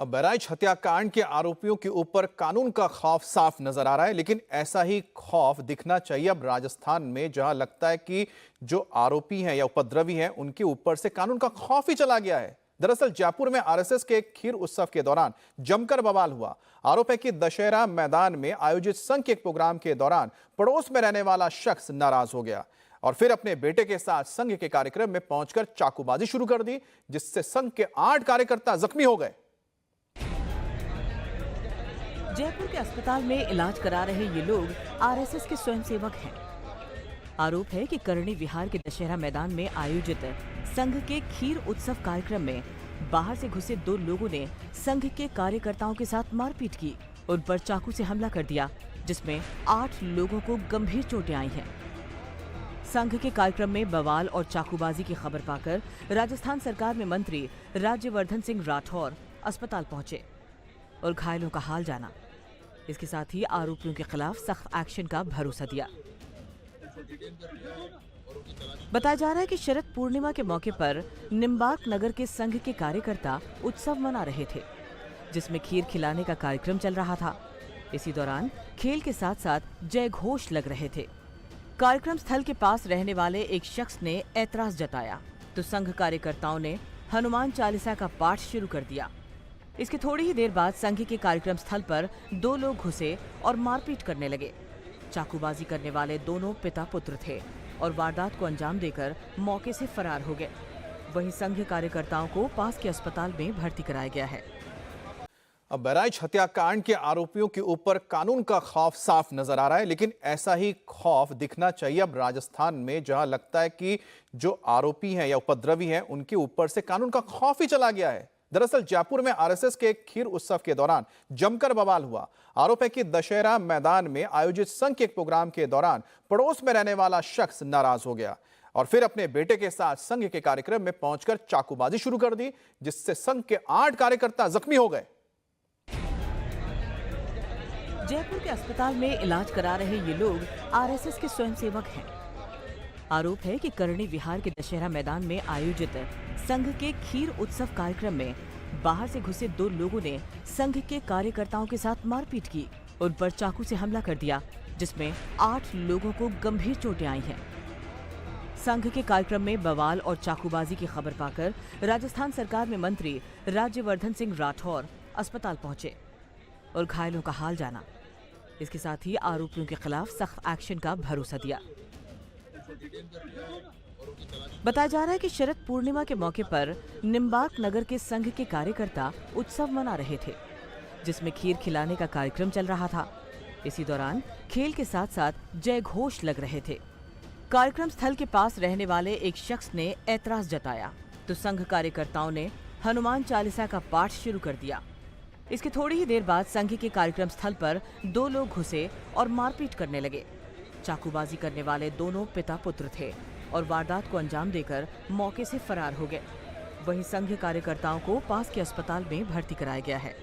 अब बहराइच हत्याकांड के आरोपियों के ऊपर कानून का खौफ साफ नजर आ रहा है, लेकिन ऐसा ही खौफ दिखना चाहिए अब राजस्थान में, जहां लगता है कि जो आरोपी हैं या उपद्रवी हैं उनके ऊपर से कानून का खौफ ही चला गया है। दरअसल जयपुर में आरएसएस के एक खीर उत्सव के दौरान जमकर बवाल हुआ। आरोप है कि दशहरा मैदान में आयोजित संघ के एक प्रोग्राम के दौरान पड़ोस में रहने वाला शख्स नाराज हो गया और फिर अपने बेटे के साथ संघ के कार्यक्रम में पहुंचकर चाकूबाजी शुरू कर दी, जिससे संघ के 8 कार्यकर्ता जख्मी हो गए। जयपुर के अस्पताल में इलाज करा रहे ये लोग आरएसएस के स्वयंसेवक हैं। आरोप है कि करणी विहार के दशहरा मैदान में आयोजित संघ के खीर उत्सव कार्यक्रम में बाहर से घुसे 2 लोगों ने संघ के कार्यकर्ताओं के साथ मारपीट की। उन पर चाकू से हमला कर दिया, जिसमें 8 लोगों को गंभीर चोटें आई हैं। संघ के कार्यक्रम में बवाल और चाकूबाजी की खबर पाकर राजस्थान सरकार में मंत्री राज्यवर्धन सिंह राठौर अस्पताल पहुंचे और घायलों का हाल जाना। इसके साथ ही आरोपियों के खिलाफ सख्त एक्शन का भरोसा दिया। बताया जा रहा है कि शरद पूर्णिमा के मौके पर निम्बार्क नगर के संघ के कार्यकर्ता उत्सव मना रहे थे, जिसमें खीर खिलाने का कार्यक्रम चल रहा था। इसी दौरान खेल के साथ साथ जय घोष लग रहे थे। कार्यक्रम स्थल के पास रहने वाले एक शख्स ने ऐतराज जताया तो संघ कार्यकर्ताओं ने हनुमान चालीसा का पाठ शुरू कर दिया। इसके थोड़ी ही देर बाद संघ के कार्यक्रम स्थल पर 2 लोग घुसे और मारपीट करने लगे। चाकूबाजी करने वाले दोनों पिता पुत्र थे और वारदात को अंजाम देकर मौके से फरार हो गए। वहीं संघ कार्यकर्ताओं को पास के अस्पताल में भर्ती कराया गया है। अब बहराइच हत्याकांड के आरोपियों के ऊपर कानून का खौफ साफ नजर आ रहा है, लेकिन ऐसा ही खौफ दिखना चाहिए अब राजस्थान में, जहां लगता है कि जो आरोपी हैं या उपद्रवी हैं उनके ऊपर से कानून का खौफ ही चला गया है। दरअसल जयपुर में आरएसएस के एक खीर उत्सव के दौरान जमकर बवाल हुआ। आरोप है कि दशहरा मैदान में आयोजित संघ के एक प्रोग्राम के दौरान पड़ोस में रहने वाला शख्स नाराज हो गया और फिर अपने बेटे के साथ संघ के कार्यक्रम में पहुंचकर चाकूबाजी शुरू कर दी, जिससे संघ के 8 कार्यकर्ता जख्मी हो गए। जयपुर के अस्पताल में इलाज करा रहे ये लोग आरएसएस के स्वयंसेवक हैं। आरोप है कि करणी विहार के दशहरा मैदान में आयोजित संघ के खीर उत्सव कार्यक्रम में बाहर से घुसे 2 लोगों ने संघ के कार्यकर्ताओं के साथ मारपीट की। उन पर चाकू से हमला कर दिया, जिसमें 8 लोगों को गंभीर चोटें आई हैं। संघ के कार्यक्रम में बवाल और चाकूबाजी की खबर पाकर राजस्थान सरकार में मंत्री राज्यवर्धन सिंह राठौर अस्पताल पहुंचे और घायलों का हाल जाना। इसके साथ ही आरोपियों के खिलाफ सख्त एक्शन का भरोसा दिया। बताया जा रहा है कि शरद पूर्णिमा के मौके पर निम्बार्क नगर के संघ के कार्यकर्ता उत्सव मना रहे थे, जिसमें खीर खिलाने का कार्यक्रम चल रहा था। इसी दौरान खेल के साथ साथ जय घोष लग रहे थे। कार्यक्रम स्थल के पास रहने वाले एक शख्स ने ऐतराज जताया तो संघ कार्यकर्ताओं ने हनुमान चालीसा का पाठ शुरू कर दिया। इसके थोड़ी ही देर बाद संघ के कार्यक्रम स्थल पर 2 लोग घुसे और मारपीट करने लगे। चाकूबाजी करने वाले दोनों पिता पुत्र थे और वारदात को अंजाम देकर मौके से फरार हो गए। वहीं संघ कार्यकर्ताओं को पास के अस्पताल में भर्ती कराया गया है।